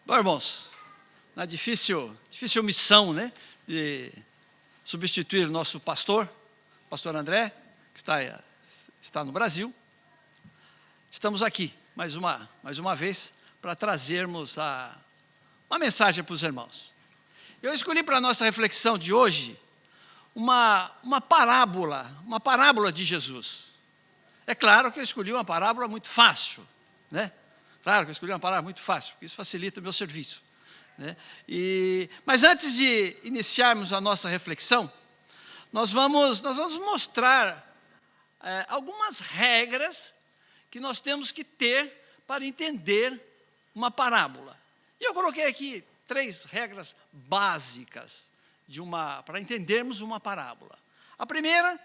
Bom, irmãos, na difícil missão, né, de substituir o nosso pastor André, que está no Brasil, estamos aqui, mais uma vez, para trazermos uma mensagem para os irmãos. Eu escolhi para a nossa reflexão de hoje uma parábola de Jesus. É claro que eu escolhi uma parábola muito fácil, né? Claro que eu escolhi uma parábola muito fácil, porque isso facilita o meu serviço, né? Mas antes de iniciarmos a nossa reflexão, nós vamos mostrar algumas regras que nós temos que ter para entender uma parábola. E eu coloquei aqui 3 regras básicas para entendermos uma parábola. A primeira,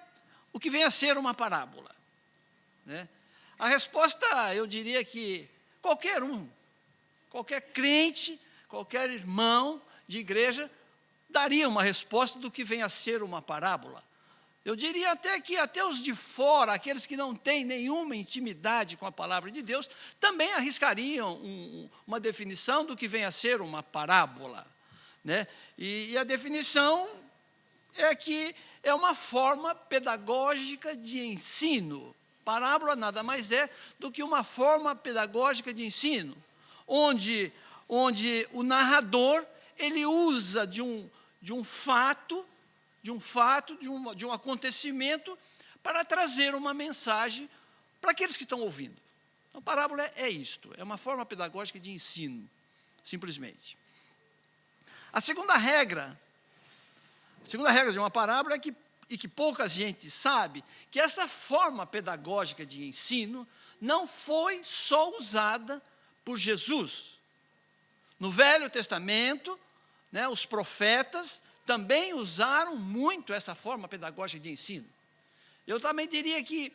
o que vem a ser uma parábola, né? A resposta, eu diria que qualquer crente, qualquer irmão de igreja, daria uma resposta do que vem a ser uma parábola. Eu diria até que até os de fora, aqueles que não têm nenhuma intimidade com a palavra de Deus, também arriscariam uma definição do que vem a ser uma parábola, né? E a definição é que é uma forma pedagógica de ensino. Parábola nada mais é do que uma forma pedagógica de ensino, onde o narrador ele usa de um acontecimento para trazer uma mensagem para aqueles que estão ouvindo. Então, parábola é isto, é uma forma pedagógica de ensino, simplesmente. A segunda regra de uma parábola é que pouca gente sabe, que essa forma pedagógica de ensino não foi só usada por Jesus. No Velho Testamento, né, os profetas também usaram muito essa forma pedagógica de ensino. Eu também diria que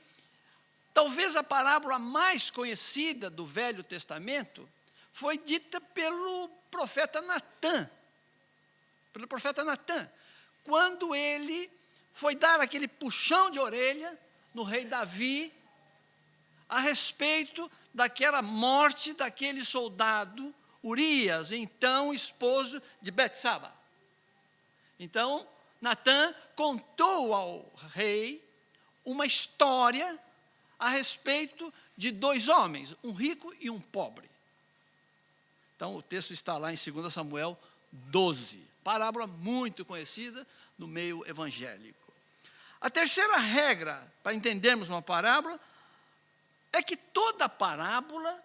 talvez a parábola mais conhecida do Velho Testamento foi dita pelo profeta Natã. Quando ele foi dar aquele puxão de orelha no rei Davi a respeito daquela morte daquele soldado Urias, então esposo de Betsaba. Então, Natã contou ao rei uma história a respeito de 2 homens, um rico e um pobre. Então, o texto está lá em 2 Samuel 12, parábola muito conhecida no meio evangélico. A terceira regra para entendermos uma parábola é que toda parábola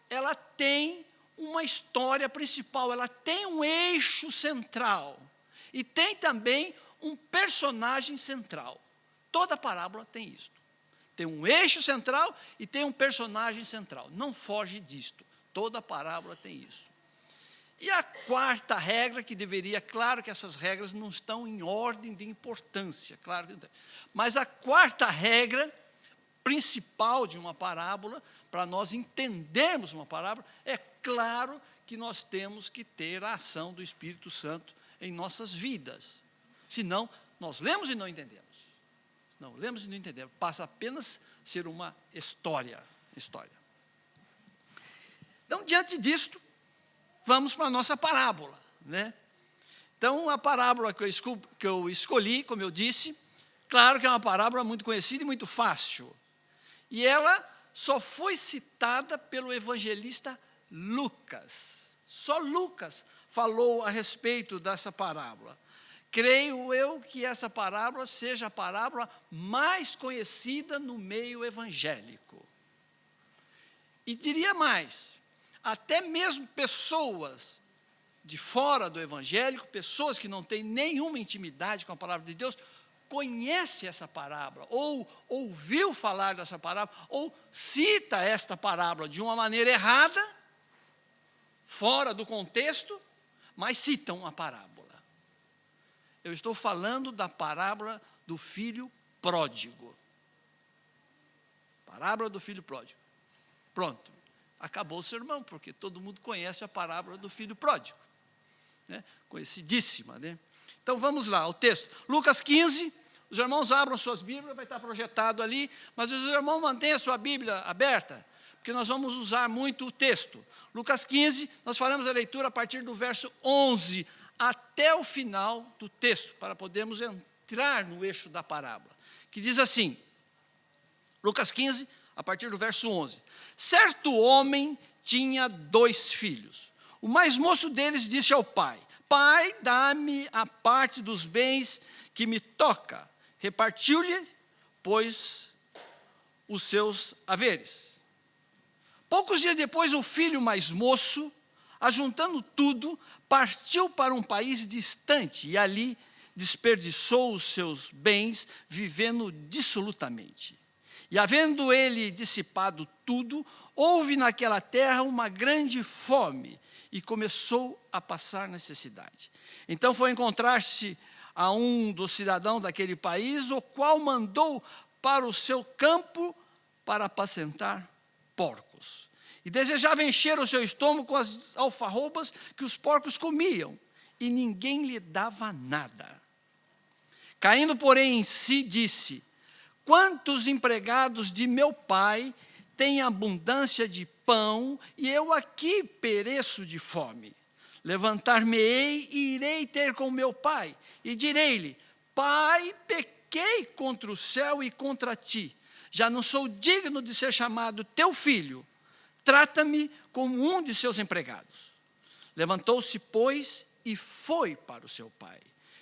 ela tem uma história principal, ela tem um eixo central e tem também um personagem central. Toda parábola tem isto. Tem um eixo central e tem um personagem central. Não foge disto. Toda parábola tem isso. E a quarta regra, que deveria, claro que essas regras não estão em ordem de importância, claro que não tem. Mas a quarta regra principal de uma parábola, para nós entendermos uma parábola, é claro que nós temos que ter a ação do Espírito Santo em nossas vidas. Senão, nós lemos e não entendemos. Passa apenas a ser uma história. Então, diante disto, vamos para a nossa parábola, né? Então, a parábola que eu escolhi, como eu disse, claro que é uma parábola muito conhecida e muito fácil. E ela só foi citada pelo evangelista Lucas. Só Lucas falou a respeito dessa parábola. Creio eu que essa parábola seja a parábola mais conhecida no meio evangélico. E diria mais, até mesmo pessoas de fora do evangélico, pessoas que não têm nenhuma intimidade com a palavra de Deus, conhecem essa parábola, ou ouviu falar dessa parábola, ou cita esta parábola de uma maneira errada, fora do contexto, mas citam a parábola. Eu estou falando da parábola do filho pródigo. Parábola do filho pródigo. Pronto. Acabou o sermão, porque todo mundo conhece a parábola do filho pródigo, né? Conhecidíssima, né? Então vamos lá, o texto. Lucas 15, os irmãos abram suas Bíblias, vai estar projetado ali, mas os irmãos mantenham a sua Bíblia aberta, porque nós vamos usar muito o texto. Lucas 15, nós faremos a leitura a partir do verso 11 até o final do texto, para podermos entrar no eixo da parábola, que diz assim, Lucas 15, a partir do verso 11. Certo homem tinha 2 filhos. O mais moço deles disse ao pai, pai, dá-me a parte dos bens que me toca. Repartiu-lhe, pois, os seus haveres. Poucos dias depois, o filho mais moço, ajuntando tudo, partiu para um país distante e ali desperdiçou os seus bens, vivendo dissolutamente. E havendo ele dissipado tudo, houve naquela terra uma grande fome e começou a passar necessidade. Então foi encontrar-se a um dos cidadãos daquele país, o qual mandou para o seu campo para apacentar porcos. E desejava encher o seu estômago com as alfarrobas que os porcos comiam, e ninguém lhe dava nada. Caindo, porém, em si, disse, quantos empregados de meu pai têm abundância de pão, e eu aqui pereço de fome? Levantar-me-ei e irei ter com meu pai, e direi-lhe, pai, pequei contra o céu e contra ti, já não sou digno de ser chamado teu filho, trata-me como um de seus empregados. Levantou-se, pois, e foi para o seu pai.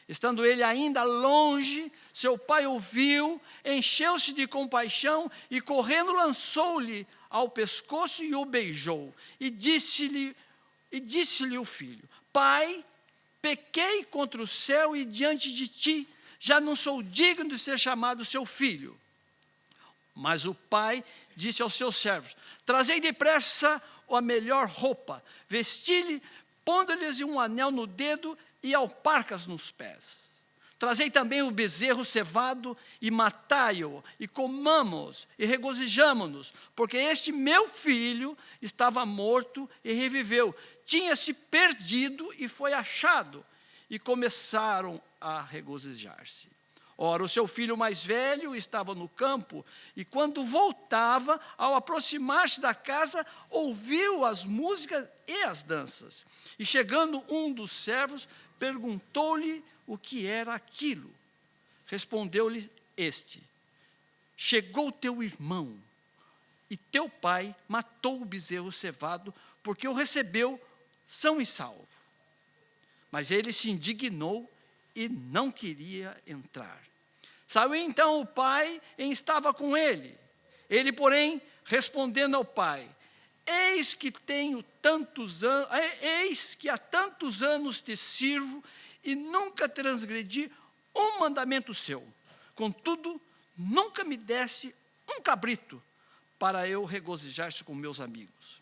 Estando ele ainda longe, seu pai o viu, encheu-se de compaixão e, correndo, lançou-lhe ao pescoço e o beijou. E disse-lhe o filho, pai, pequei contra o céu e diante de ti, já não sou digno de ser chamado seu filho. Mas o pai disse aos seus servos, trazei depressa a melhor roupa, vesti-lhe, pondo-lhes um anel no dedo e alparcas nos pés. Trazei também o bezerro cevado e matai-o, e comamos, e regozijamo-nos, porque este meu filho estava morto e reviveu, tinha-se perdido e foi achado, e começaram a regozijar-se. Ora, o seu filho mais velho estava no campo, e quando voltava, ao aproximar-se da casa, ouviu as músicas e as danças. E chegando um dos servos, perguntou-lhe o que era aquilo. Respondeu-lhe este, chegou teu irmão, e teu pai matou o bezerro cevado, porque o recebeu são e salvo. Mas ele se indignou e não queria entrar. Saiu então o pai e estava com ele. Ele, porém, respondendo ao pai, eis que há tantos anos te sirvo e nunca transgredi um mandamento seu. Contudo, nunca me desse um cabrito para eu regozijar-se com meus amigos.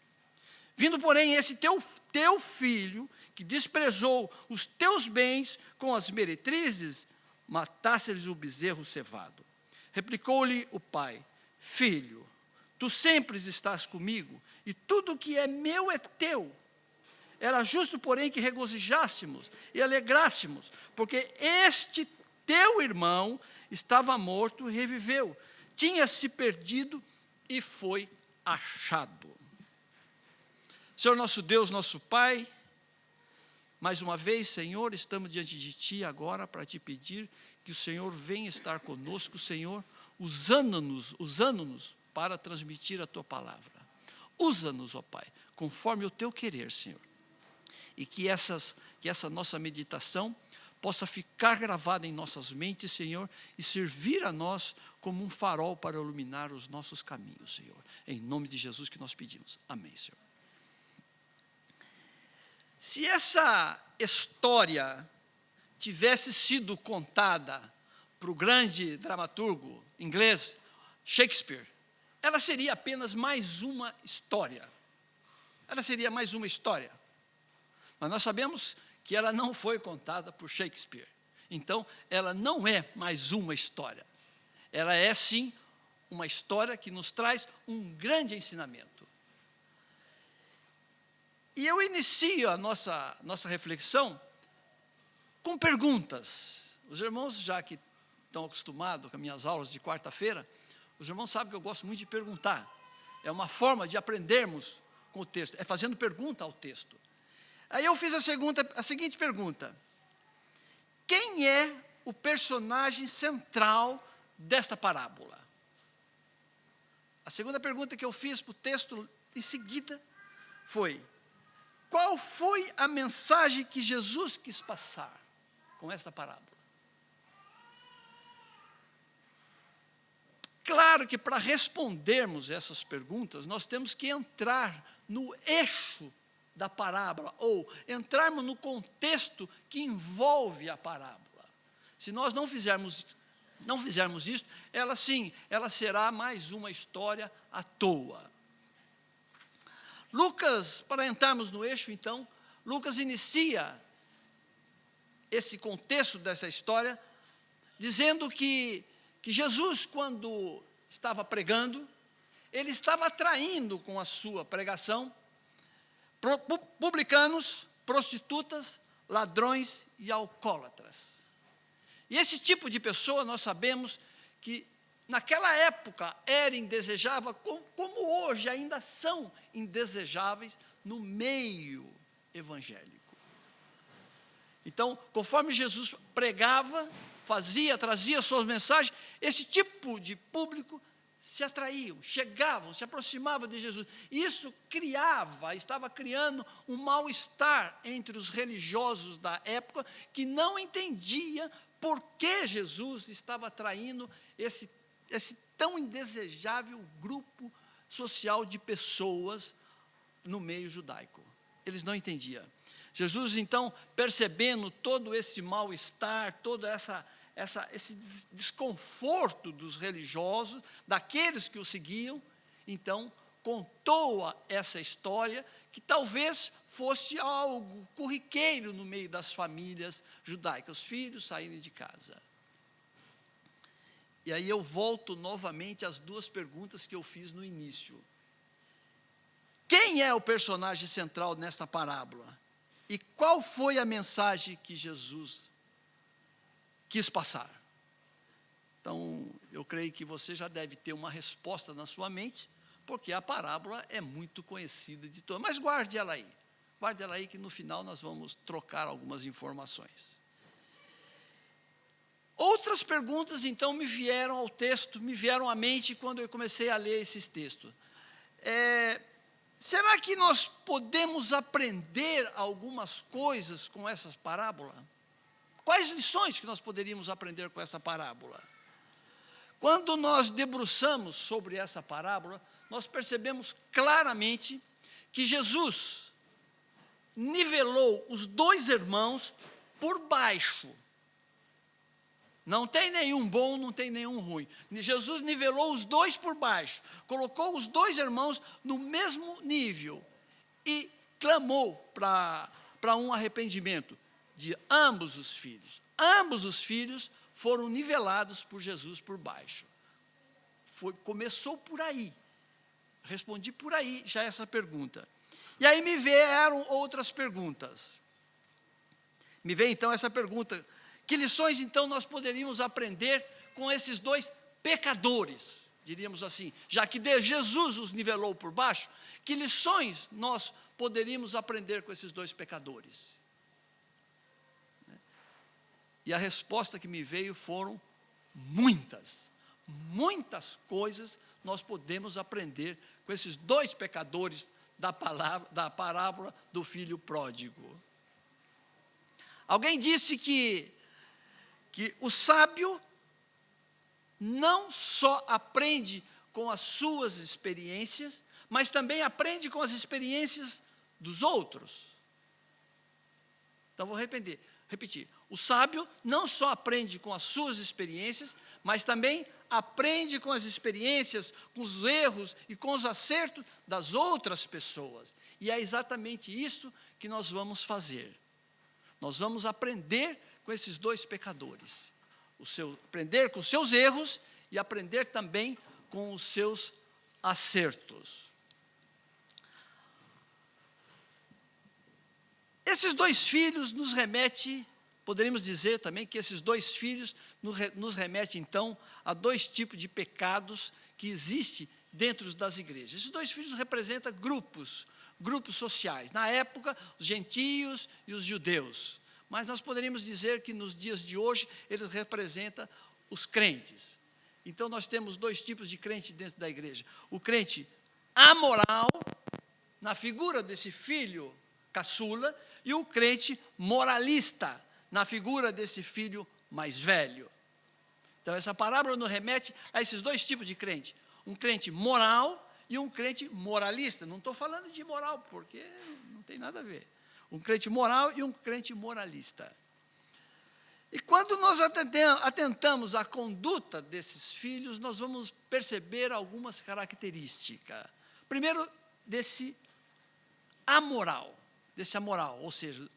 Vindo, porém, esse teu filho, que desprezou os teus bens com as meretrizes, matasse-lhes o bezerro cevado. Replicou-lhe o pai, filho, tu sempre estás comigo, e tudo o que é meu é teu. Era justo, porém, que regozijássemos e alegrássemos, porque este teu irmão estava morto e reviveu, tinha se perdido e foi achado. Senhor nosso Deus, nosso Pai, mais uma vez, Senhor, estamos diante de Ti agora para Te pedir que o Senhor venha estar conosco, Senhor, usando-nos para transmitir a Tua palavra. Usa-nos, ó Pai, conforme o Teu querer, Senhor. E que essa nossa meditação possa ficar gravada em nossas mentes, Senhor, e servir a nós como um farol para iluminar os nossos caminhos, Senhor. Em nome de Jesus que nós pedimos. Amém, Senhor. Se essa história tivesse sido contada para o grande dramaturgo inglês Shakespeare, ela seria apenas mais uma história. Ela seria mais uma história. Mas nós sabemos que ela não foi contada por Shakespeare. Então, ela não é mais uma história. Ela é, sim, uma história que nos traz um grande ensinamento. E eu inicio a nossa reflexão com perguntas. Os irmãos, já que estão acostumados com as minhas aulas de quarta-feira, os irmãos sabem que eu gosto muito de perguntar. É uma forma de aprendermos com o texto, é fazendo pergunta ao texto. Aí eu fiz a seguinte pergunta: quem é o personagem central desta parábola? A segunda pergunta que eu fiz para o texto em seguida foi: qual foi a mensagem que Jesus quis passar com esta parábola? Claro que para respondermos essas perguntas, nós temos que entrar no eixo da parábola, ou entrarmos no contexto que envolve a parábola. Se nós não fizermos isso, ela será mais uma história à toa. Lucas, para entrarmos no eixo, então, Lucas inicia esse contexto dessa história, dizendo que Jesus, quando estava pregando, ele estava atraindo com a sua pregação publicanos, prostitutas, ladrões e alcoólatras. E esse tipo de pessoa, nós sabemos que naquela época era indesejável, como hoje ainda são indesejáveis no meio evangélico. Então, conforme Jesus pregava, trazia suas mensagens, esse tipo de público se atraíam, chegavam, se aproximavam de Jesus. Isso estava criando um mal-estar entre os religiosos da época, que não entendia por que Jesus estava atraindo esse tão indesejável grupo social de pessoas no meio judaico. Eles não entendiam. Jesus, então, percebendo todo esse mal-estar, todo esse desconforto dos religiosos, daqueles que o seguiam, então, contou essa história, que talvez fosse algo corriqueiro no meio das famílias judaicas, os filhos saírem de casa. E aí eu volto novamente às duas perguntas que eu fiz no início. Quem é o personagem central nesta parábola? E qual foi a mensagem que Jesus quis passar? Então, eu creio que você já deve ter uma resposta na sua mente, porque a parábola é muito conhecida de todos. Mas guarde ela aí que no final nós vamos trocar algumas informações. Outras perguntas, então, me vieram à mente quando eu comecei a ler esses textos. Será que nós podemos aprender algumas coisas com essas parábolas? Quais lições que nós poderíamos aprender com essa parábola? Quando nós debruçamos sobre essa parábola, nós percebemos claramente que Jesus nivelou os dois irmãos por baixo. Não tem nenhum bom, não tem nenhum ruim. Jesus nivelou os dois por baixo, colocou os dois irmãos no mesmo nível e clamou para um arrependimento de ambos os filhos. Ambos os filhos foram nivelados por Jesus por baixo. Começou por aí. Respondi por aí já essa pergunta. E aí me vieram outras perguntas. Me veio então essa pergunta: que lições, então, nós poderíamos aprender com esses dois pecadores, diríamos assim, já que Jesus os nivelou por baixo, que lições nós poderíamos aprender com esses dois pecadores? E a resposta que me veio foram muitas coisas nós podemos aprender com esses dois pecadores da parábola do filho pródigo. Alguém disse que o sábio não só aprende com as suas experiências, mas também aprende com as experiências dos outros. Então, vou repetir. O sábio não só aprende com as suas experiências, mas também aprende com as experiências, com os erros e com os acertos das outras pessoas. E é exatamente isso que nós vamos fazer. Nós vamos aprender com esses dois pecadores. Aprender com os seus erros e aprender também com os seus acertos. Esses dois filhos nos remete, poderíamos dizer também que esses dois filhos nos remete então a dois tipos de pecados que existem dentro das igrejas. Esses 2 filhos representam grupos sociais. Na época, os gentios e os judeus. Mas nós poderíamos dizer que nos dias de hoje, eles representam os crentes. Então, nós temos 2 tipos de crentes dentro da igreja. O crente amoral, na figura desse filho caçula, e o crente moralista, na figura desse filho mais velho. Então, essa parábola nos remete a esses 2 tipos de crente. Um crente moral e um crente moralista. Não estou falando de moral, porque não tem nada a ver. Um crente moral e um crente moralista. E quando nós atentamos à conduta desses filhos, nós vamos perceber algumas características. Primeiro, desse amoral, ou seja,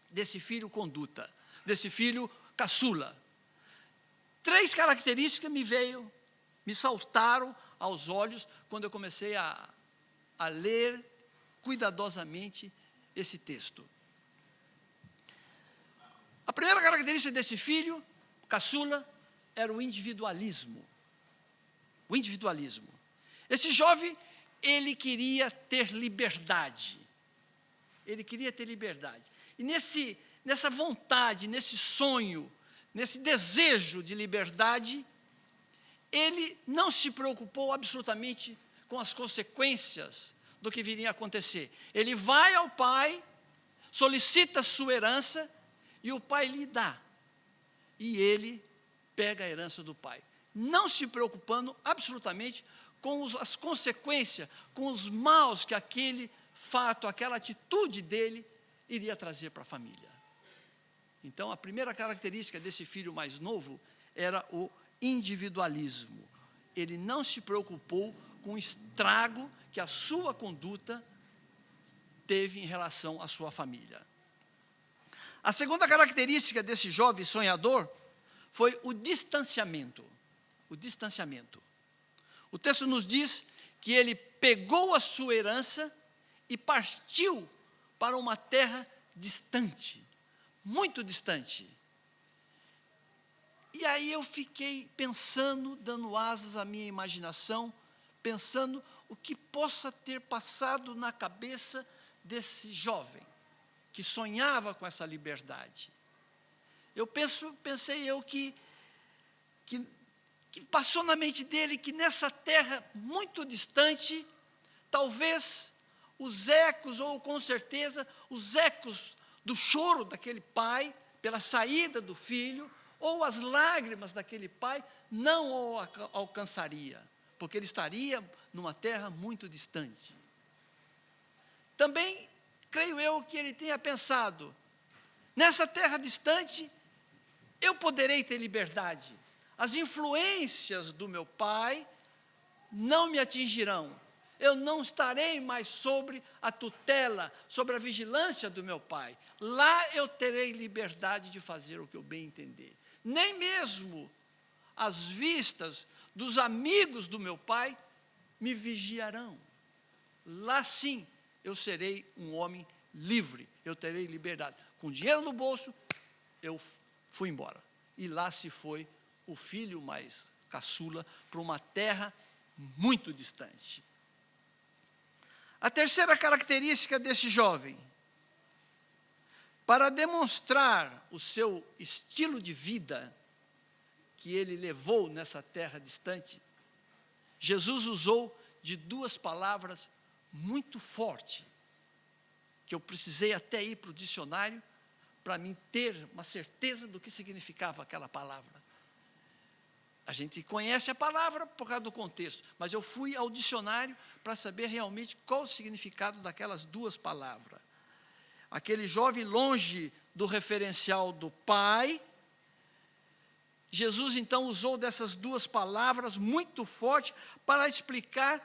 desse filho conduta, desse filho caçula. 3 características me saltaram aos olhos quando eu comecei a ler cuidadosamente esse texto. A primeira característica desse filho caçula era o individualismo. O individualismo. Esse jovem, ele queria ter liberdade. Ele queria ter liberdade. E nessa vontade, nesse sonho, nesse desejo de liberdade, ele não se preocupou absolutamente com as consequências do que viria a acontecer. Ele vai ao pai, solicita sua herança, e o pai lhe dá. E ele pega a herança do pai, não se preocupando absolutamente com as consequências, com os maus que aquele fato, aquela atitude dele iria trazer para a família. Então, a primeira característica desse filho mais novo era o individualismo. Ele não se preocupou com o estrago que a sua conduta teve em relação à sua família. A segunda característica desse jovem sonhador foi o distanciamento. O distanciamento. O texto nos diz que ele pegou a sua herança e partiu para uma terra distante, muito distante. E aí eu fiquei pensando, dando asas à minha imaginação, pensando o que possa ter passado na cabeça desse jovem, que sonhava com essa liberdade. Pensei que passou na mente dele que nessa terra muito distante, talvez os ecos, ou com certeza, os ecos do choro daquele pai, pela saída do filho, ou as lágrimas daquele pai, não o alcançaria, porque ele estaria numa terra muito distante. Também, creio eu, que ele tenha pensado, nessa terra distante, eu poderei ter liberdade. As influências do meu pai não me atingirão. Eu não estarei mais sobre a tutela, sobre a vigilância do meu pai. Lá eu terei liberdade de fazer o que eu bem entender. Nem mesmo as vistas dos amigos do meu pai me vigiarão. Lá sim, eu serei um homem livre, eu terei liberdade. Com dinheiro no bolso, eu fui embora. E lá se foi o filho mais caçula para uma terra muito distante. A terceira característica desse jovem, para demonstrar o seu estilo de vida que ele levou nessa terra distante, Jesus usou de 2 palavras muito fortes, que eu precisei até ir para o dicionário para mim ter uma certeza do que significava aquela palavra. A gente conhece a palavra por causa do contexto, mas eu fui ao dicionário para saber realmente qual o significado daquelas 2 palavras. Aquele jovem longe do referencial do pai, Jesus então usou dessas 2 palavras muito forte para explicar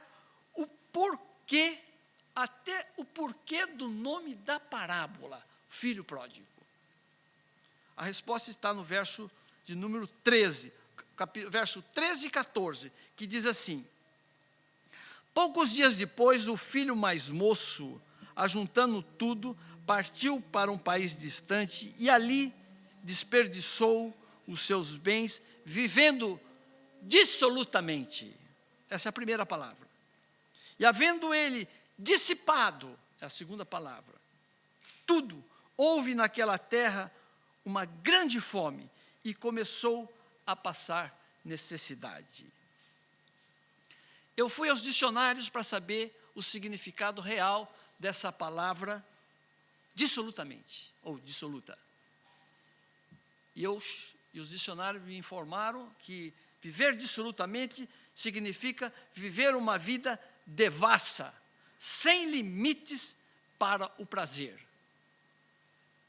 o porquê, até o porquê do nome da parábola, filho pródigo. A resposta está no verso de número 13, verso 13 e 14, que diz assim: poucos dias depois, o filho mais moço, ajuntando tudo, partiu para um país distante e ali desperdiçou os seus bens, vivendo dissolutamente. essa é a primeira palavra. E havendo ele dissipado, é a segunda palavra, tudo, houve naquela terra uma grande fome e começou a passar necessidade. Eu fui aos dicionários para saber o significado real dessa palavra dissolutamente, ou dissoluta. E os dicionários me informaram que viver dissolutamente significa viver uma vida devassa, sem limites para o prazer.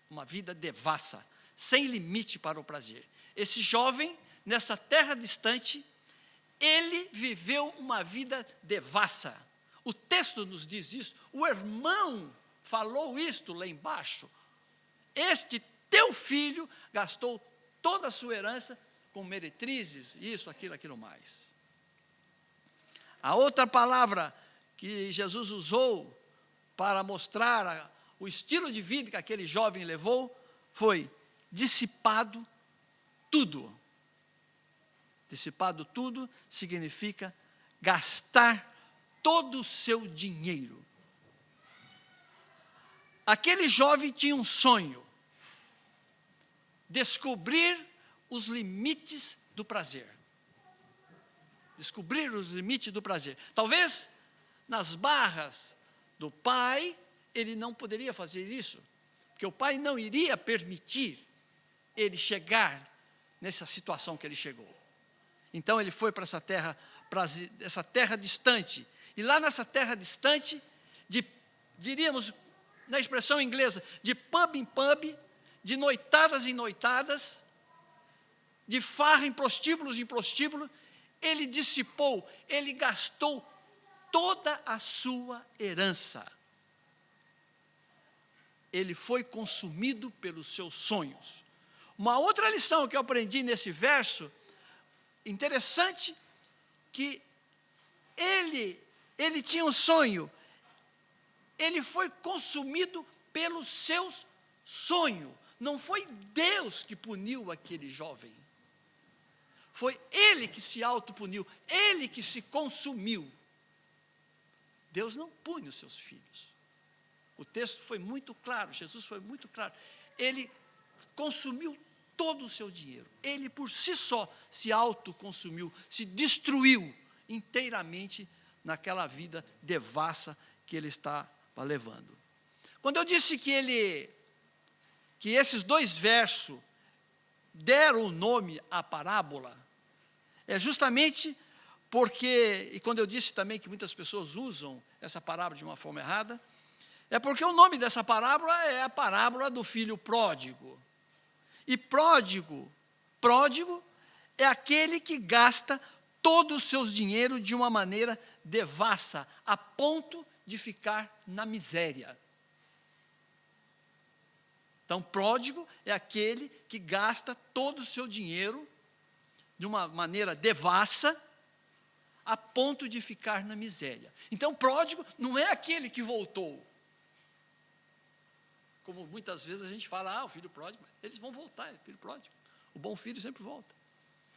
Uma vida devassa, sem limite para o prazer. Esse jovem, nessa terra distante, ele viveu uma vida devassa. O texto nos diz isso, o irmão falou isto lá embaixo. Este teu filho gastou toda a sua herança com meretrizes, isso, aquilo mais. A outra palavra que Jesus usou para mostrar o estilo de vida que aquele jovem levou foi dissipado tudo. Dissipado tudo significa gastar todo o seu dinheiro. Aquele jovem tinha um sonho: descobrir os limites do prazer. Descobrir os limites do prazer. Talvez nas barras do pai, ele não poderia fazer isso, porque o pai não iria permitir ele chegar nessa situação que ele chegou. Então ele foi para essa terra distante, e lá nessa terra distante, diríamos, na expressão inglesa, de pub em pub, de noitadas em noitadas, de farra em prostíbulos, ele dissipou, ele gastou toda a sua herança. Ele foi consumido pelos seus sonhos. Uma outra lição que eu aprendi nesse verso, interessante, que ele tinha um sonho, ele foi consumido pelos seus sonhos. Não foi Deus que puniu aquele jovem. Foi ele que se autopuniu, ele que se consumiu. Deus não pune os seus filhos. O texto foi muito claro, Jesus foi muito claro. Ele consumiu todo o seu dinheiro. Ele por si só se autoconsumiu, se destruiu inteiramente naquela vida devassa que ele estava levando. Quando eu disse que esses dois versos deram o nome à parábola, é justamente porque, e quando eu disse também que muitas pessoas usam essa parábola de uma forma errada, é porque o nome dessa parábola é a parábola do filho pródigo. E pródigo é aquele que gasta todo o seu dinheiro de uma maneira devassa, a ponto de ficar na miséria. Então, pródigo é aquele que gasta todo o seu dinheiro de uma maneira devassa, a ponto de ficar na miséria. Então, pródigo não é aquele que voltou. Como muitas vezes a gente fala, o filho pródigo, eles vão voltar, é filho pródigo. O bom filho sempre volta.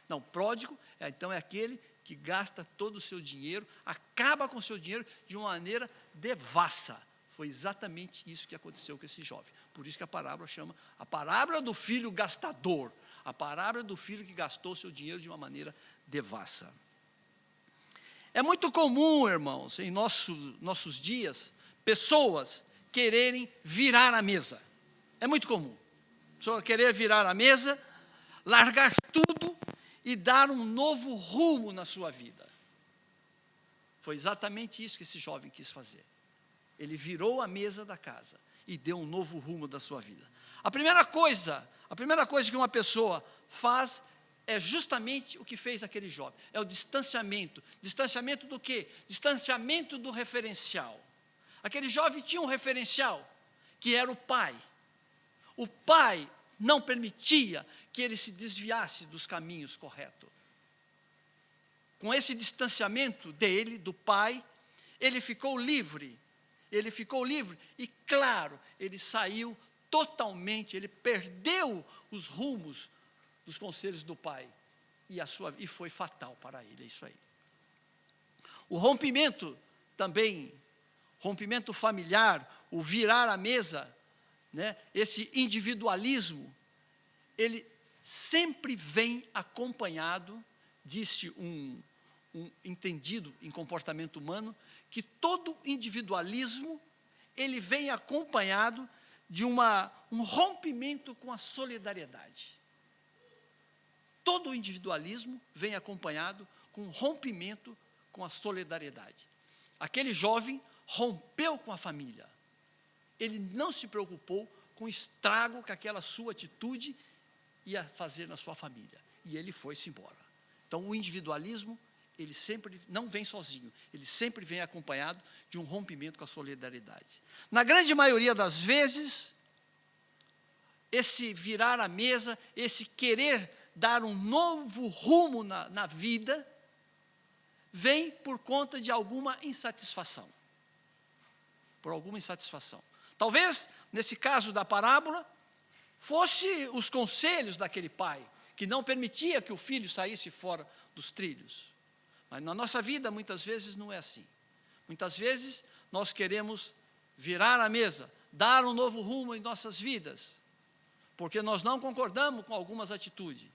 Não, pródigo, então é aquele que gasta todo o seu dinheiro, acaba com o seu dinheiro de uma maneira devassa. Foi exatamente isso que aconteceu com esse jovem. Por isso que a parábola chama a parábola do filho gastador, a parábola do filho que gastou o seu dinheiro de uma maneira devassa. É muito comum, irmãos, em nossos dias, pessoas quererem virar a mesa. É muito comum. A pessoa querer virar a mesa, largar tudo e dar um novo rumo na sua vida. Foi exatamente isso que esse jovem quis fazer. Ele virou a mesa da casa e deu um novo rumo da sua vida. A primeira coisa que uma pessoa faz é justamente o que fez aquele jovem. É o distanciamento. Distanciamento do quê? Distanciamento do referencial. Aquele jovem tinha um referencial, que era o pai. O pai não permitia que ele se desviasse dos caminhos corretos. Com esse distanciamento dele, do pai, ele ficou livre. E, claro, ele saiu totalmente, ele perdeu os rumos dos conselhos do pai. E foi fatal para ele, é isso aí. O rompimento também, rompimento familiar, o virar a mesa, né, esse individualismo, ele sempre vem acompanhado, disse um entendido em comportamento humano, que todo individualismo, ele vem acompanhado de um rompimento com a solidariedade. Todo individualismo vem acompanhado com um rompimento com a solidariedade. Aquele jovem rompeu com a família. Ele não se preocupou com o estrago que aquela sua atitude ia fazer na sua família. E ele foi-se embora. Então, o individualismo, ele sempre não vem sozinho, ele sempre vem acompanhado de um rompimento com a solidariedade. Na grande maioria das vezes, esse virar a mesa, esse querer dar um novo rumo na vida, vem por conta de alguma insatisfação. Por alguma insatisfação. Talvez, nesse caso da parábola, fosse os conselhos daquele pai, que não permitia que o filho saísse fora dos trilhos. Mas na nossa vida, muitas vezes, não é assim. Muitas vezes, nós queremos virar a mesa, dar um novo rumo em nossas vidas, porque nós não concordamos com algumas atitudes.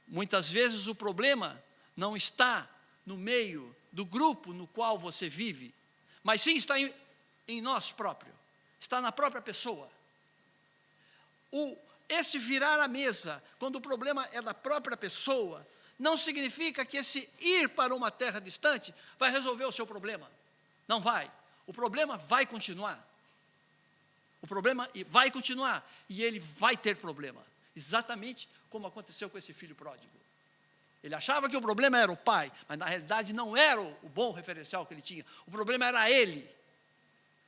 Muitas vezes, o problema não está no meio do grupo no qual você vive, mas sim está em nós próprios, está na própria pessoa. Esse virar a mesa, quando o problema é da própria pessoa, não significa que esse ir para uma terra distante vai resolver o seu problema. Não vai. O problema vai continuar. O problema vai continuar e ele vai ter problema. Exatamente como aconteceu com esse filho pródigo. Ele achava que o problema era o pai, mas na realidade não era o bom referencial que ele tinha. O problema era ele.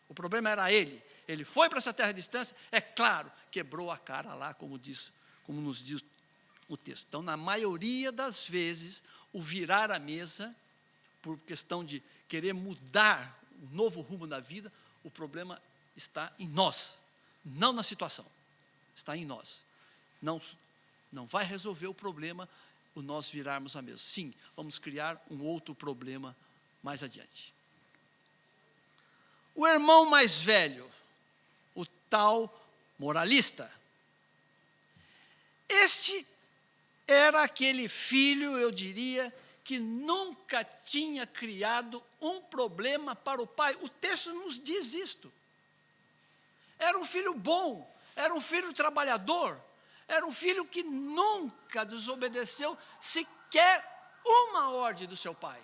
O problema era ele. Ele foi para essa terra distante, é claro, quebrou a cara lá, como nos diz o texto. Então, na maioria das vezes, o virar a mesa, por questão de querer mudar um novo rumo da vida, o problema está em nós, não na situação. Está em nós. Não vai resolver o problema o nós virarmos a mesa. Sim, vamos criar um outro problema mais adiante. O irmão mais velho, o tal moralista. Este era aquele filho, eu diria, que nunca tinha criado um problema para o pai. O texto nos diz isto. Era um filho bom, era um filho trabalhador, era um filho que nunca desobedeceu sequer uma ordem do seu pai.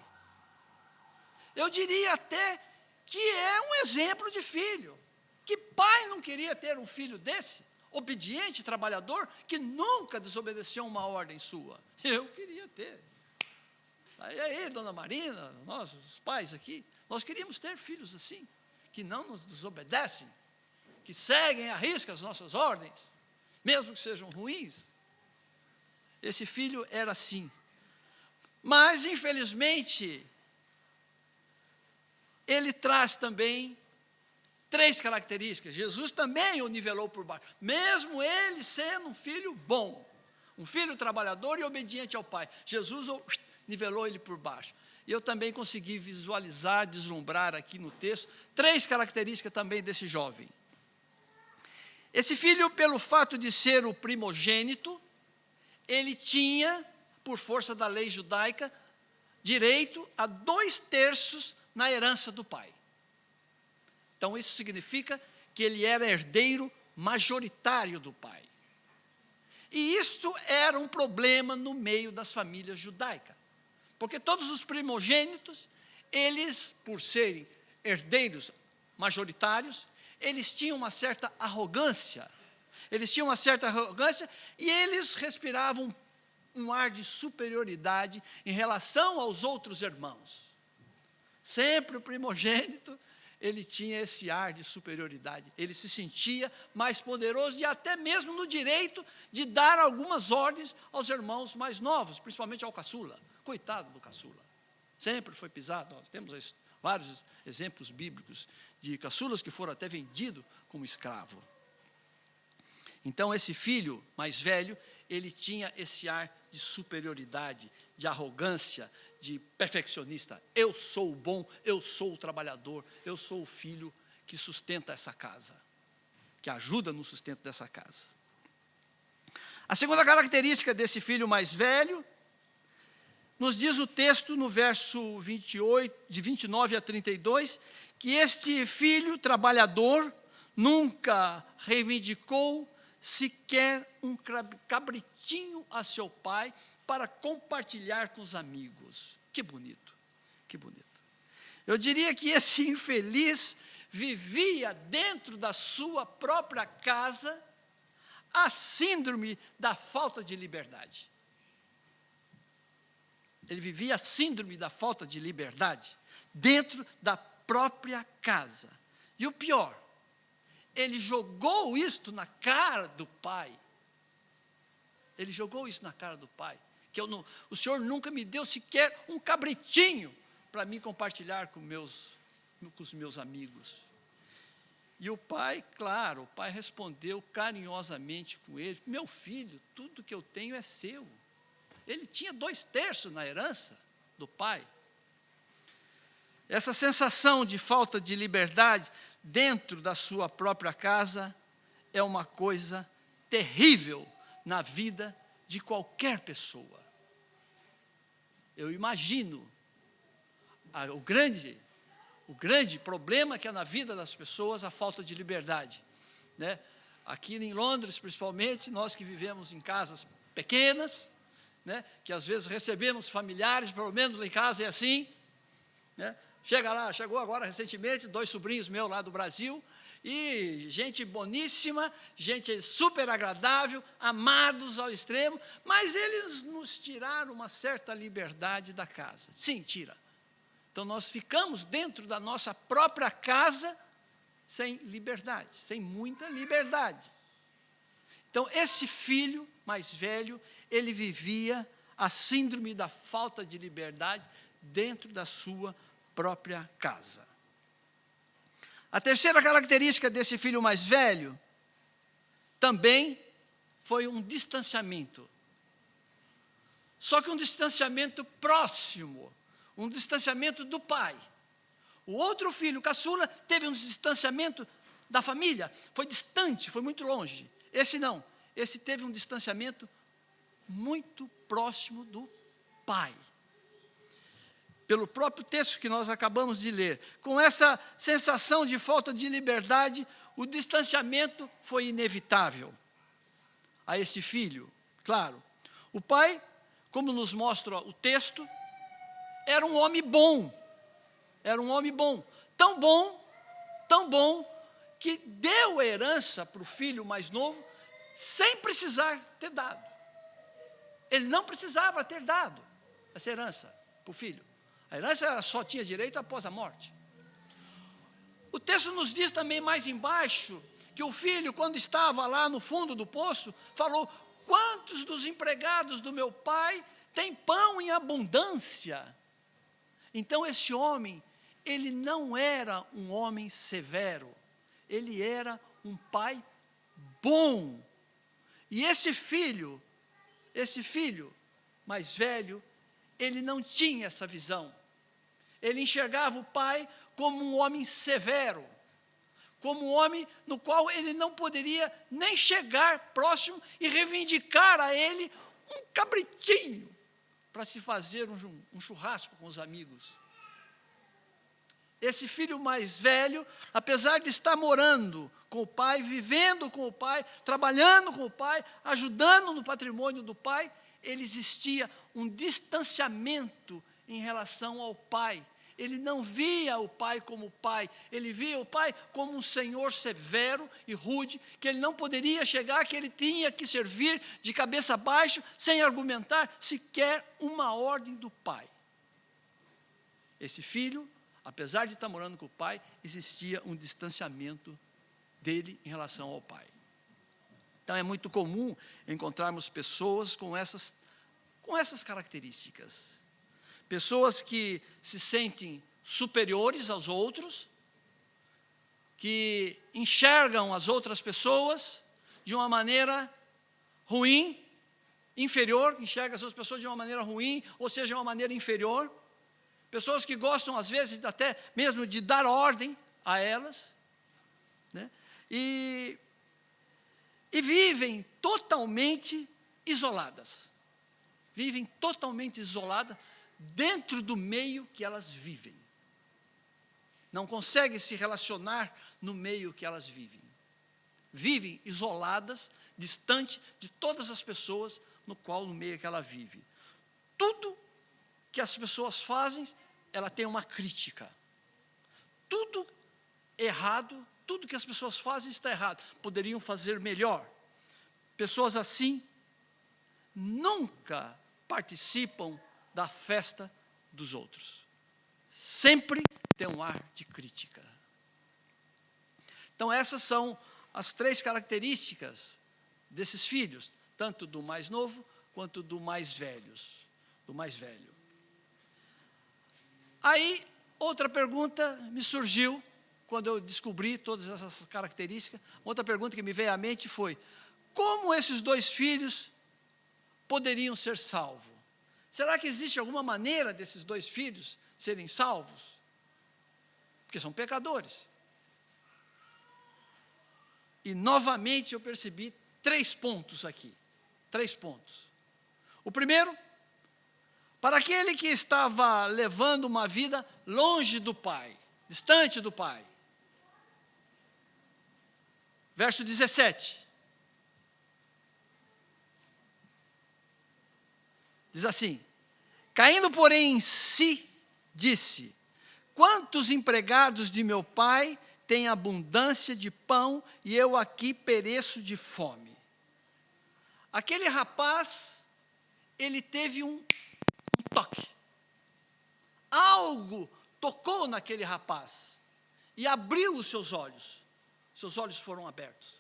Eu diria até que é um exemplo de filho. Que pai não queria ter um filho desse, obediente, trabalhador, que nunca desobedeceu uma ordem sua? Eu queria ter. Aí, dona Marina, nós, os pais aqui, nós queríamos ter filhos assim, que não nos desobedecem, que seguem à risca as nossas ordens, mesmo que sejam ruins. Esse filho era assim. Mas, infelizmente, ele traz também 3 características. Jesus também o nivelou por baixo, mesmo ele sendo um filho bom, um filho trabalhador e obediente ao pai. Jesus nivelou ele por baixo. E eu também consegui visualizar, deslumbrar aqui no texto, 3 características também desse jovem. Esse filho, pelo fato de ser o primogênito, ele tinha, por força da lei judaica, direito a 2/3 na herança do pai. Então, isso significa que ele era herdeiro majoritário do pai. E isto era um problema no meio das famílias judaicas. Porque todos os primogênitos, eles, por serem herdeiros majoritários, eles tinham uma certa arrogância. E eles respiravam um ar de superioridade em relação aos outros irmãos. Sempre o primogênito, ele tinha esse ar de superioridade. Ele se sentia mais poderoso e até mesmo no direito de dar algumas ordens aos irmãos mais novos, principalmente ao caçula. Coitado do caçula. Sempre foi pisado. Nós temos vários exemplos bíblicos de caçulas que foram até vendidos como escravo. Então, esse filho mais velho, ele tinha esse ar de superioridade, de arrogância, de perfeccionista. Eu sou o bom, eu sou o trabalhador, eu sou o filho que sustenta essa casa, que ajuda no sustento dessa casa. A segunda característica desse filho mais velho, nos diz o texto no verso 28, de 29 a 32, que este filho trabalhador nunca reivindicou sequer um cabritinho a seu pai para compartilhar com os amigos. Que bonito, que bonito. Eu diria que esse infeliz vivia dentro da sua própria casa a síndrome da falta de liberdade. Ele vivia a síndrome da falta de liberdade dentro da própria casa. E o pior, ele jogou isto na cara do pai. Ele jogou isso na cara do pai. Que o Senhor nunca me deu sequer um cabritinho para mim compartilhar com os meus amigos. E o pai, claro, o pai respondeu carinhosamente com ele: meu filho, tudo que eu tenho é seu. Ele tinha 2/3 na herança do pai. Essa sensação de falta de liberdade dentro da sua própria casa é uma coisa terrível na vida de qualquer pessoa. Eu imagino o grande problema que é na vida das pessoas a falta de liberdade, né? Aqui em Londres, principalmente, nós que vivemos em casas pequenas, né, que às vezes recebemos familiares, pelo menos lá em casa é assim, né? Chegou agora recentemente 2 sobrinhos meus lá do Brasil, e gente boníssima, gente super agradável, amados ao extremo, mas eles nos tiraram uma certa liberdade da casa. Sim, tira. Então nós ficamos dentro da nossa própria casa sem liberdade, sem muita liberdade. Então esse filho mais velho, ele vivia a síndrome da falta de liberdade dentro da sua própria casa. A terceira característica desse filho mais velho também foi um distanciamento. Só que um distanciamento próximo, um distanciamento do pai. O outro filho, caçula, teve um distanciamento da família, foi distante, foi muito longe. Esse não, esse teve um distanciamento muito próximo do pai. Pelo próprio texto que nós acabamos de ler, com essa sensação de falta de liberdade, o distanciamento foi inevitável a esse filho. Claro, o pai, como nos mostra o texto, era um homem bom, tão bom, que deu a herança para o filho mais novo, sem precisar ter dado. Ele não precisava ter dado essa herança para o filho. A herança só tinha direito após a morte. O texto nos diz também mais embaixo, que o filho, quando estava lá no fundo do poço, falou: quantos dos empregados do meu pai têm pão em abundância? Então esse homem, ele não era um homem severo, ele era um pai bom. E esse filho mais velho, ele não tinha essa visão. Ele enxergava o pai como um homem severo, como um homem no qual ele não poderia nem chegar próximo e reivindicar a ele um cabritinho para se fazer um churrasco com os amigos. Esse filho mais velho, apesar de estar morando com o pai, vivendo com o pai, trabalhando com o pai, ajudando no patrimônio do pai, ele existia um distanciamento em relação ao pai. Ele não via o pai como pai, ele via o pai como um senhor severo e rude, que ele não poderia chegar, que ele tinha que servir de cabeça baixa, sem argumentar sequer uma ordem do pai. Esse filho, apesar de estar morando com o pai, existia um distanciamento dele em relação ao pai. Então é muito comum encontrarmos pessoas com essas características. Pessoas que se sentem superiores aos outros, que enxergam as outras pessoas de uma maneira ruim, inferior, enxerga as outras pessoas de uma maneira ruim, ou seja, de uma maneira inferior. Pessoas que gostam, às vezes, até mesmo de dar ordem a elas, né? E vivem totalmente isoladas. Vivem totalmente isoladas dentro do meio que elas vivem. Não conseguem se relacionar no meio que elas vivem. Vivem isoladas, distante de todas as pessoas no meio que ela vive. Tudo que as pessoas fazem, ela tem uma crítica. Tudo errado, tudo que as pessoas fazem está errado. Poderiam fazer melhor. Pessoas assim nunca participam da festa dos outros. Sempre tem um ar de crítica. Então, essas são as 3 características desses filhos, tanto do mais novo quanto do mais velho. Aí, outra pergunta me surgiu, quando eu descobri todas essas características, outra pergunta que me veio à mente foi: como esses 2 filhos poderiam ser salvos? Será que existe alguma maneira desses 2 filhos serem salvos? Porque são pecadores. E, novamente, eu percebi 3 pontos aqui. 3 pontos. O primeiro, para aquele que estava levando uma vida longe do Pai, distante do Pai. Verso 17. Diz assim: caindo, porém, em si, disse: quantos empregados de meu pai têm abundância de pão e eu aqui pereço de fome? Aquele rapaz, ele teve um toque. Algo tocou naquele rapaz e abriu os seus olhos. Seus olhos foram abertos.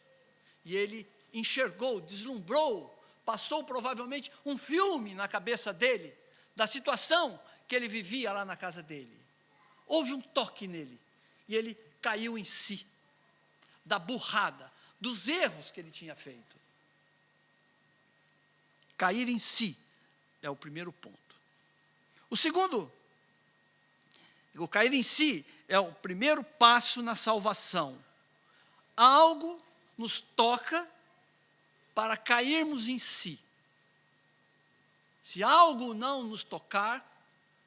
E ele enxergou, deslumbrou, passou provavelmente um filme na cabeça dele, da situação que ele vivia lá na casa dele. Houve um toque nele, e ele caiu em si, da burrada, dos erros que ele tinha feito. Cair em si é o primeiro ponto. O segundo, o cair em si é o primeiro passo na salvação. Algo nos toca para cairmos em si. Se algo não nos tocar,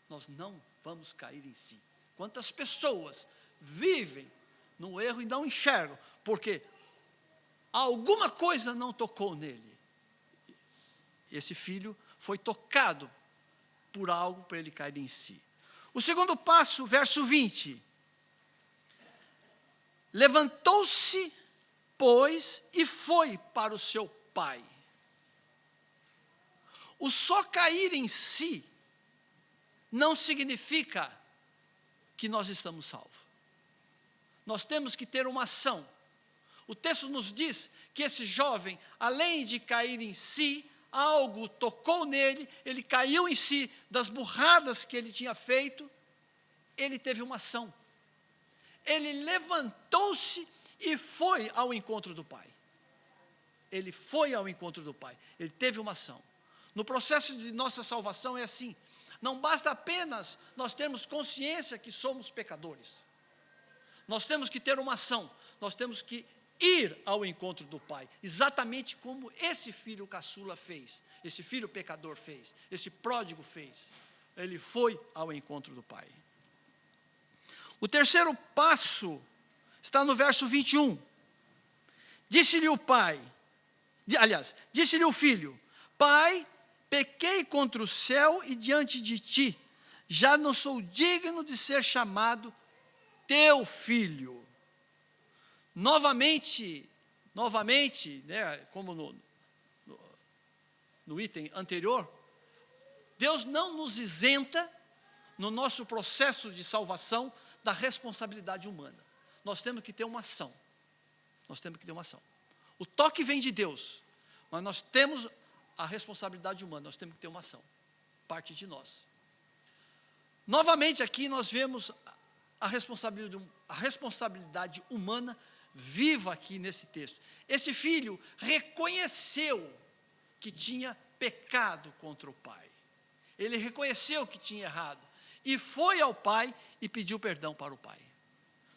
nós não vamos cair em si. Quantas pessoas vivem no erro e não enxergam, porque alguma coisa não tocou nele. Esse filho foi tocado por algo para ele cair em si. O segundo passo, verso 20. Levantou-se, pois, e foi para o seu pai. O só cair em si não significa que nós estamos salvos. Nós temos que ter uma ação. O texto nos diz que esse jovem, além de cair em si, algo tocou nele, ele caiu em si das burradas que ele tinha feito, ele teve uma ação. Ele levantou-se e foi ao encontro do Pai. Ele foi ao encontro do Pai, ele teve uma ação. No processo de nossa salvação é assim, não basta apenas nós termos consciência que somos pecadores. Nós temos que ter uma ação, nós temos que ir ao encontro do Pai, exatamente como esse filho caçula fez, esse filho pecador fez, esse pródigo fez. Ele foi ao encontro do Pai. O terceiro passo está no verso 21. Disse-lhe o pai, disse-lhe o filho: Pai, pequei contra o céu e diante de ti, já não sou digno de ser chamado teu filho. Novamente, né, como no item anterior, Deus não nos isenta, no nosso processo de salvação, da responsabilidade humana. Nós temos que ter uma ação. O toque vem de Deus, mas nós temos a responsabilidade humana, nós temos que ter uma ação, parte de nós. Novamente aqui nós vemos a responsabilidade humana viva aqui nesse texto. Esse filho reconheceu que tinha pecado contra o pai. Ele reconheceu que tinha errado e foi ao pai e pediu perdão para o pai.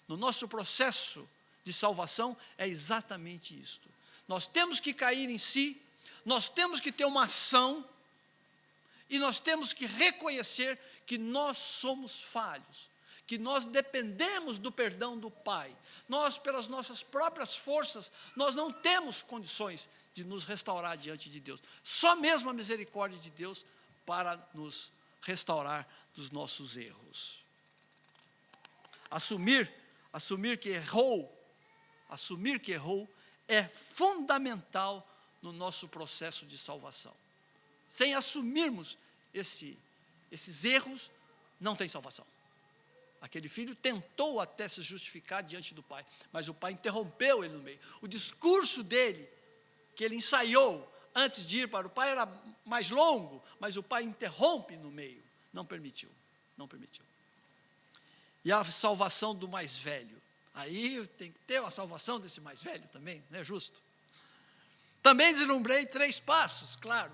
No nosso processo de salvação é exatamente isto. Nós temos que cair em si, nós temos que ter uma ação e nós temos que reconhecer que nós somos falhos, que nós dependemos do perdão do Pai. Nós, pelas nossas próprias forças, nós não temos condições de nos restaurar diante de Deus. Só mesmo a misericórdia de Deus para nos restaurar dos nossos erros. Assumir que errou é fundamental no nosso processo de salvação. Sem assumirmos esses erros, não tem salvação. Aquele filho tentou até se justificar diante do pai, mas o pai interrompeu ele no meio. O discurso dele, que ele ensaiou antes de ir para o pai, era mais longo, mas o pai interrompe no meio. Não permitiu. E a salvação do mais velho. Aí tem que ter a salvação desse mais velho também, não é justo? Também deslumbrei 3 passos, claro.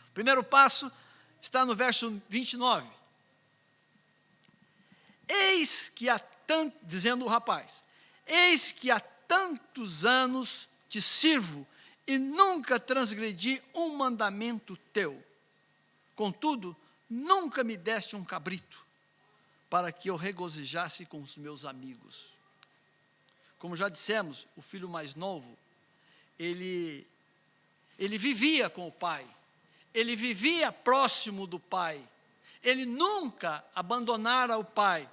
O primeiro passo está no verso 29. Dizendo o rapaz, eis que há tantos anos te sirvo e nunca transgredi um mandamento teu. Contudo, nunca me deste um cabrito, para que eu regozijasse com os meus amigos. Como já dissemos, o filho mais novo, ele vivia com o pai, ele vivia próximo do pai, ele nunca abandonara o pai,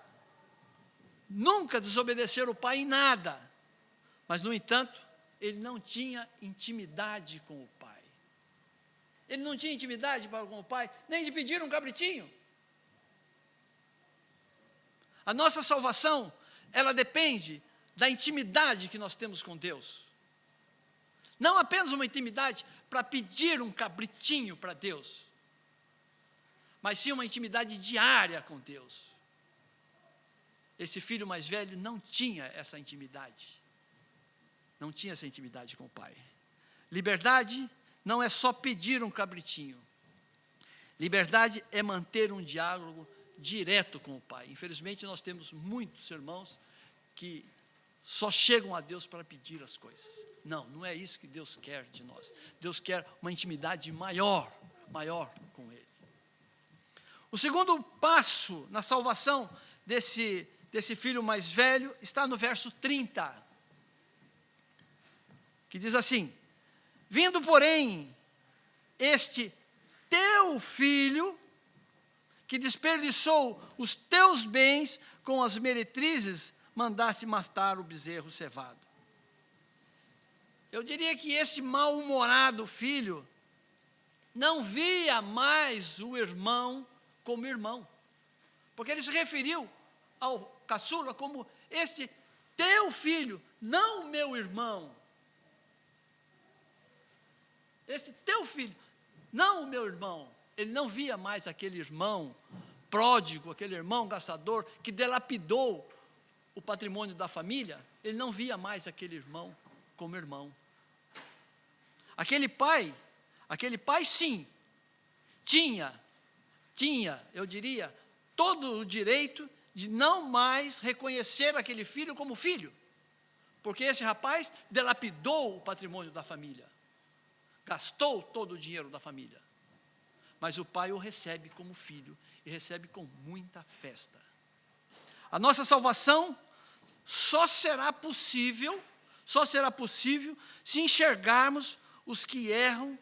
nunca desobedecera o pai em nada, mas, no entanto, ele não tinha intimidade com o pai. Ele não tinha intimidade com o pai, nem de pedir um cabritinho. A nossa salvação, ela depende da intimidade que nós temos com Deus. Não apenas uma intimidade para pedir um cabritinho para Deus, mas sim uma intimidade diária com Deus. Esse filho mais velho não tinha essa intimidade. Não tinha essa intimidade com o pai. Liberdade não é só pedir um cabritinho. Liberdade é manter um diálogo direto com o pai. Infelizmente, nós temos muitos irmãos que só chegam a Deus para pedir as coisas. Não é isso que Deus quer de nós. Deus quer uma intimidade maior com Ele. O segundo passo na salvação desse filho mais velho está no verso 30, que diz assim: vindo, porém, este teu filho, que desperdiçou os teus bens com as meretrizes, mandaste matar o bezerro cevado. Eu diria que esse mal-humorado filho não via mais o irmão como irmão, porque ele se referiu ao caçula como este teu filho, não o meu irmão. Este teu filho, não o meu irmão. Ele não via mais aquele irmão pródigo, aquele irmão gastador que delapidou o patrimônio da família. Ele não via mais aquele irmão como irmão. Aquele pai sim, tinha, eu diria, todo o direito de não mais reconhecer aquele filho como filho, porque esse rapaz delapidou o patrimônio da família, gastou todo o dinheiro da família. Mas o pai o recebe como filho e recebe com muita festa. A nossa salvação só será possível se enxergarmos os que erram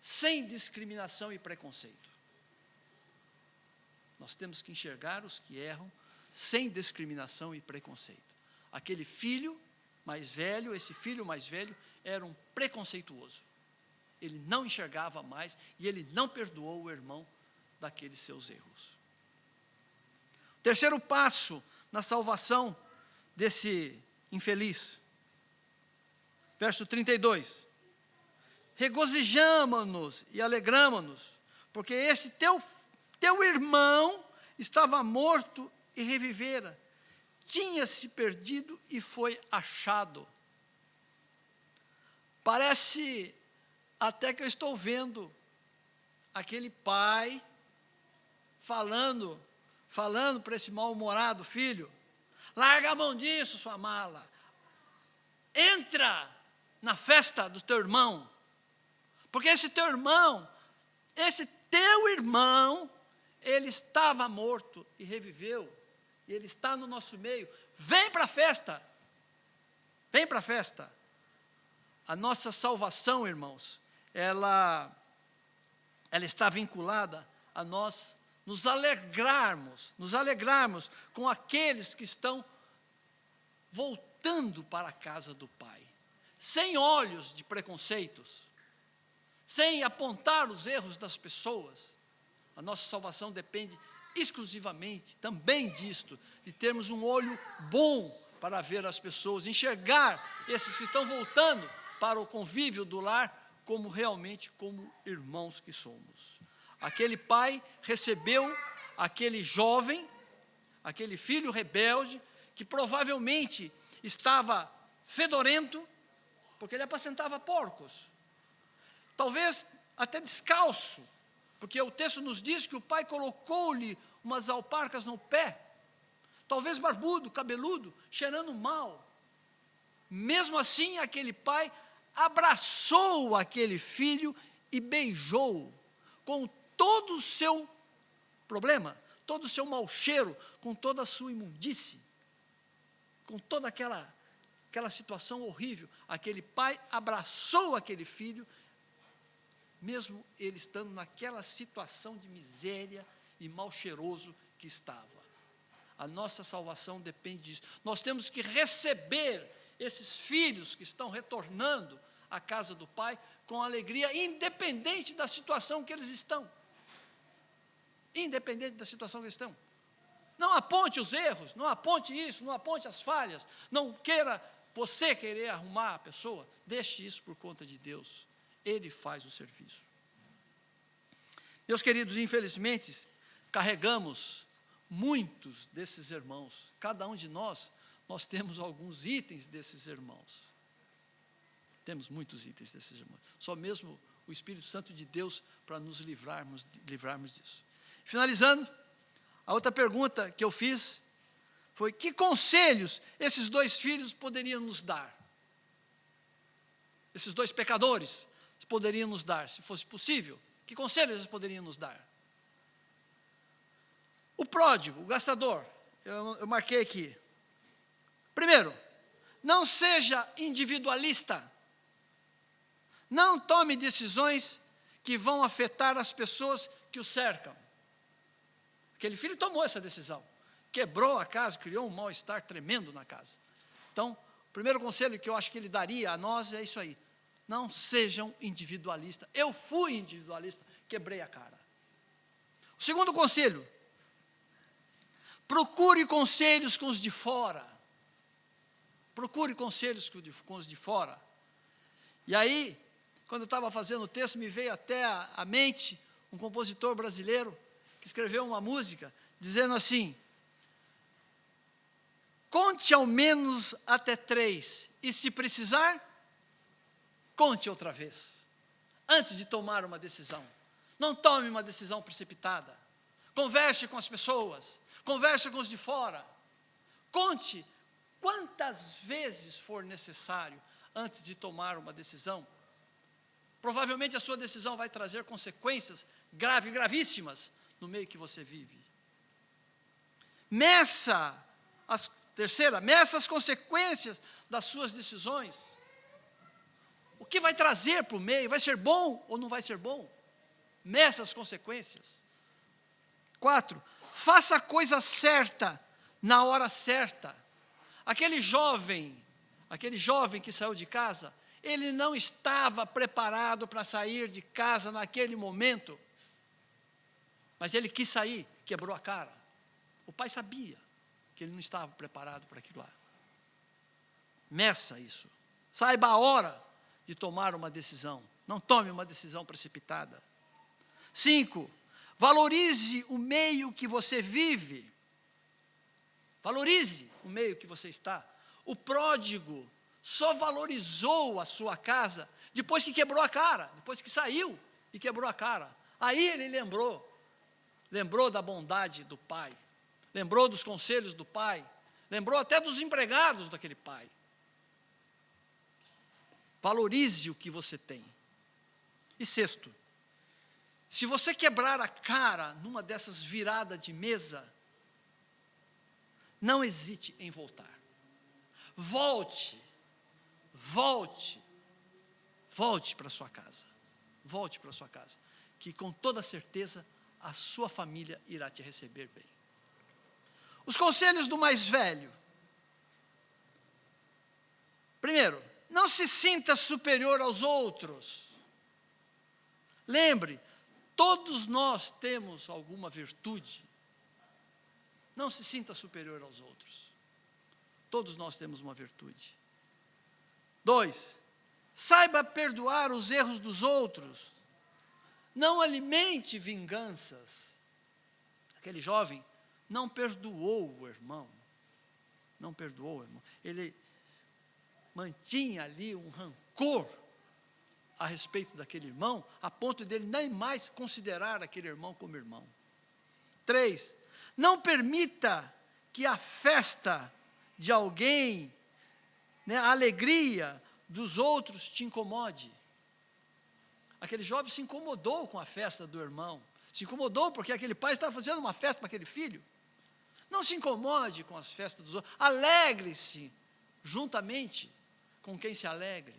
sem discriminação e preconceito. Nós temos que enxergar os que erram sem discriminação e preconceito. Aquele filho mais velho, esse filho mais velho, era um preconceituoso. Ele não enxergava mais e ele não perdoou o irmão daqueles seus erros. O terceiro passo na salvação desse infeliz, verso 32. Regozijamo-nos e alegramo-nos, porque esse teu irmão estava morto e revivera, tinha-se perdido e foi achado. Parece Até que eu estou vendo aquele pai falando para esse mal-humorado filho: larga a mão disso, sua mala. Entra na festa do teu irmão. Porque esse teu irmão, ele estava morto e reviveu. E ele está no nosso meio. Vem para a festa. Vem para a festa. A nossa salvação, irmãos, ela está vinculada a nós nos alegrarmos com aqueles que estão voltando para a casa do Pai, sem olhos de preconceitos, sem apontar os erros das pessoas. A nossa salvação depende exclusivamente também disto, de termos um olho bom para ver as pessoas, enxergar esses que estão voltando para o convívio do lar como realmente como irmãos que somos. Aquele pai recebeu aquele jovem, aquele filho rebelde, que provavelmente estava fedorento, porque ele apacentava porcos, talvez até descalço, porque o texto nos diz que o pai colocou-lhe umas alparcas no pé, talvez barbudo, cabeludo, cheirando mal. Mesmo assim, aquele pai abraçou aquele filho e beijou, com todo o seu problema, todo o seu mau cheiro, com toda a sua imundície, com toda aquela situação horrível. Aquele pai abraçou aquele filho, mesmo ele estando naquela situação de miséria e mal cheiroso que estava. A nossa salvação depende disso. Nós temos que receber esses filhos que estão retornando à casa do Pai com alegria, independente da situação que eles estão. Independente da situação que eles estão. Não aponte os erros, não aponte isso, não aponte as falhas, não queira você querer arrumar a pessoa, deixe isso por conta de Deus. Ele faz o serviço. Meus queridos, infelizmente, carregamos muitos desses irmãos. Cada um de nós temos alguns itens desses irmãos. Temos muitos itens desses irmãos. Só mesmo o Espírito Santo de Deus para nos livrarmos disso. Finalizando, a outra pergunta que eu fiz foi: que conselhos esses dois filhos poderiam nos dar? Esses dois pecadores poderiam nos dar, se fosse possível. Que conselhos eles poderiam nos dar? O pródigo, o gastador, eu marquei aqui. Primeiro, não seja individualista. Não tome decisões que vão afetar as pessoas que o cercam. Aquele filho tomou essa decisão. Quebrou a casa, criou um mal-estar tremendo na casa. Então, o primeiro conselho que eu acho que ele daria a nós é isso aí. Não sejam individualistas. Eu fui individualista, quebrei a cara. O segundo conselho: procure conselhos com os de fora. Procure conselhos com os de fora. E aí, quando eu estava fazendo o texto, me veio até à mente um compositor brasileiro que escreveu uma música dizendo assim: conte ao menos até 3, e se precisar, conte outra vez, antes de tomar uma decisão. Não tome uma decisão precipitada. Converse com as pessoas, converse com os de fora. Conte quantas vezes for necessário antes de tomar uma decisão. Provavelmente a sua decisão vai trazer consequências gravíssimas no meio que você vive. Meça as consequências das suas decisões. O que vai trazer para o meio? Vai ser bom ou não vai ser bom? Meça as consequências. 4, faça a coisa certa, na hora certa. Aquele jovem que saiu de casa, ele não estava preparado para sair de casa naquele momento, mas ele quis sair, quebrou a cara. O pai sabia que ele não estava preparado para aquilo lá. Meça isso. Saiba a hora de tomar uma decisão. Não tome uma decisão precipitada. 5, valorize o meio que você vive. Valorize o meio que você está. O pródigo só valorizou a sua casa depois que quebrou a cara, depois que saiu e quebrou a cara. Aí ele lembrou da bondade do pai, lembrou dos conselhos do pai, lembrou até dos empregados daquele pai. Valorize o que você tem. E sexto, se você quebrar a cara numa dessas viradas de mesa, não hesite em voltar. Volte para sua casa. Volte para sua casa, que com toda certeza a sua família irá te receber bem. Os conselhos do mais velho. Primeiro, não se sinta superior aos outros. Lembre, todos nós temos alguma virtude. Não se sinta superior aos outros. Todos nós temos uma virtude. 2, saiba perdoar os erros dos outros. Não alimente vinganças. Aquele jovem não perdoou o irmão. Não perdoou o irmão. Ele mantinha ali um rancor a respeito daquele irmão, a ponto dele nem mais considerar aquele irmão como irmão. 3, não permita que a festa de alguém, a alegria dos outros te incomode. Aquele jovem se incomodou com a festa do irmão, se incomodou porque aquele pai estava fazendo uma festa para aquele filho. Não se incomode com as festas dos outros, alegre-se juntamente com quem se alegre.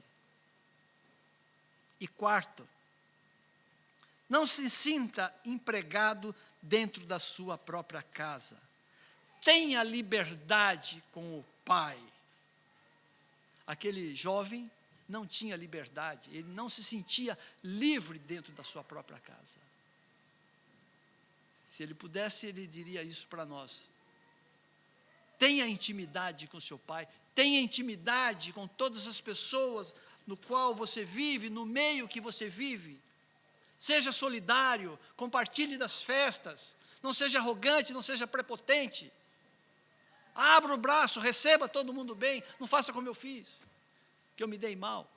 E 4, não se sinta empregado dentro da sua própria casa. Tenha liberdade com o pai. Aquele jovem não tinha liberdade, ele não se sentia livre dentro da sua própria casa. Se ele pudesse, ele diria isso para nós. Tenha intimidade com seu pai, tenha intimidade com todas as pessoas no qual você vive, no meio que você vive. Seja solidário, compartilhe das festas, não seja arrogante, não seja prepotente. Abra o braço, receba todo mundo bem, não faça como eu fiz, que eu me dei mal.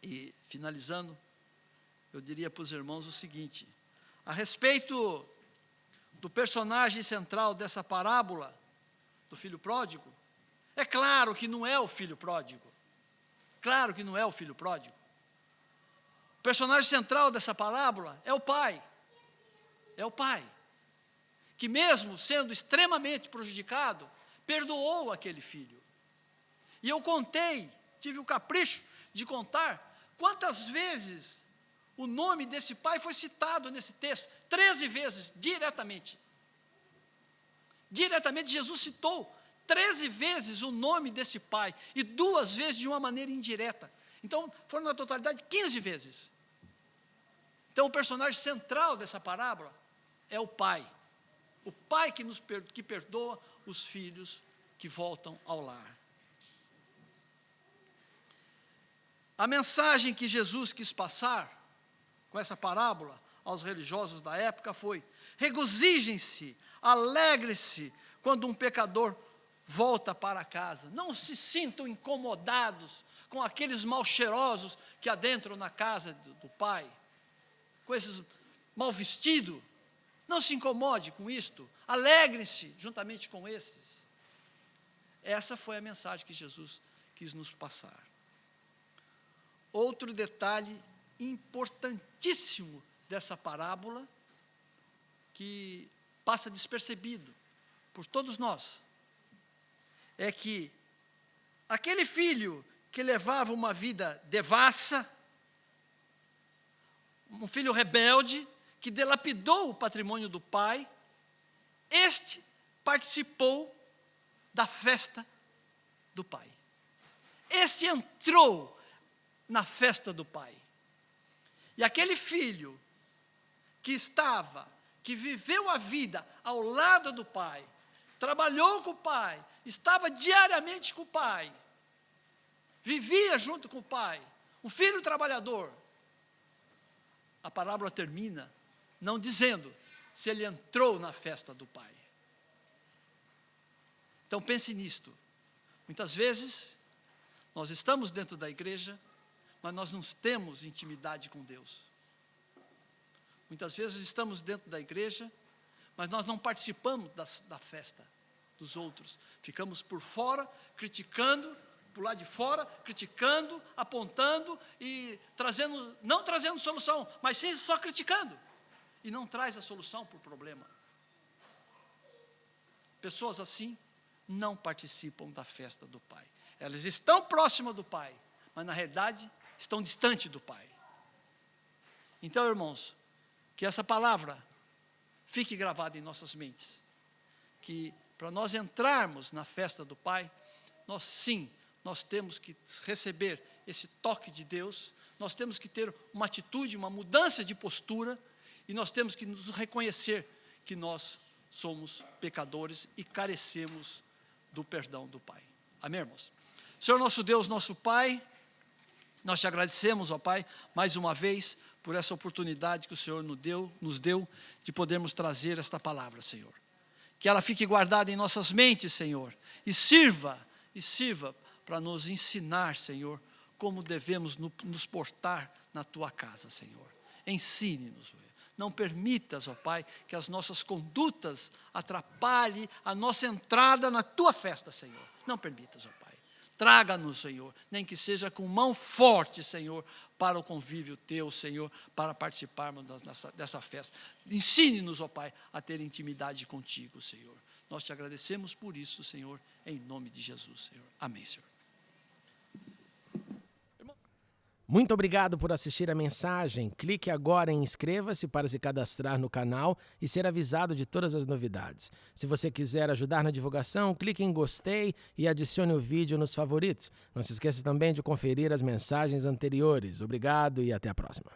E, finalizando, eu diria para os irmãos o seguinte, a respeito do personagem central dessa parábola, do filho pródigo, é claro que não é o filho pródigo. Claro que não é o filho pródigo. O personagem central dessa parábola é o pai. É o pai. Que mesmo sendo extremamente prejudicado, perdoou aquele filho. E eu tive o capricho de contar quantas vezes o nome desse pai foi citado nesse texto. 13 vezes, diretamente. Diretamente, Jesus citou 13 vezes o nome desse pai, e 2 vezes de uma maneira indireta. Então, foram na totalidade 15 vezes. Então, o personagem central dessa parábola é o pai. O pai que perdoa os filhos que voltam ao lar. A mensagem que Jesus quis passar com essa parábola aos religiosos da época foi: regozijem-se, alegre-se quando um pecador volta para casa. Não se sintam incomodados com aqueles mal cheirosos que adentram na casa do pai, com esses mal vestidos. Não se incomode com isto, alegre-se juntamente com esses. Essa foi a mensagem que Jesus quis nos passar. Outro detalhe importantíssimo dessa parábola, que passa despercebido por todos nós, é que aquele filho que levava uma vida devassa, um filho rebelde, que dilapidou o patrimônio do pai, este participou da festa do pai. Este entrou na festa do pai. E aquele filho que viveu a vida ao lado do pai, trabalhou com o pai, estava diariamente com o pai, vivia junto com o pai, um filho trabalhador. A parábola termina não dizendo se ele entrou na festa do pai. Então pense nisto. Muitas vezes Nós estamos dentro da igreja, mas nós não temos intimidade com Deus. Muitas vezes estamos dentro da igreja, mas nós não participamos da festa dos outros. Ficamos por fora, criticando, por lá de fora, criticando, apontando e não trazendo solução, mas sim só criticando. E não traz a solução para o problema. Pessoas assim não participam da festa do Pai. Elas estão próximas do Pai, mas na realidade estão distante do Pai. Então, irmãos, que essa palavra fique gravada em nossas mentes, que para nós entrarmos na festa do Pai, nós temos que receber esse toque de Deus, nós temos que ter uma atitude, uma mudança de postura, e nós temos que nos reconhecer que nós somos pecadores e carecemos do perdão do Pai. Amém, irmãos? Senhor nosso Deus, nosso Pai, nós te agradecemos, ó Pai, mais uma vez, por essa oportunidade que o Senhor nos deu de podermos trazer esta palavra, Senhor. Que ela fique guardada em nossas mentes, Senhor, e sirva para nos ensinar, Senhor, como devemos nos portar na Tua casa, Senhor. Ensine-nos, não permitas, ó Pai, que as nossas condutas atrapalhem a nossa entrada na Tua festa, Senhor. Não permitas, ó Pai. Traga-nos, Senhor, nem que seja com mão forte, Senhor, para o convívio Teu, Senhor, para participarmos dessa festa. Ensine-nos, ó Pai, a ter intimidade contigo, Senhor. Nós te agradecemos por isso, Senhor, em nome de Jesus, Senhor. Amém, Senhor. Muito obrigado por assistir a mensagem. Clique agora em inscreva-se para se cadastrar no canal e ser avisado de todas as novidades. Se você quiser ajudar na divulgação, clique em gostei e adicione o vídeo nos favoritos. Não se esqueça também de conferir as mensagens anteriores. Obrigado e até a próxima.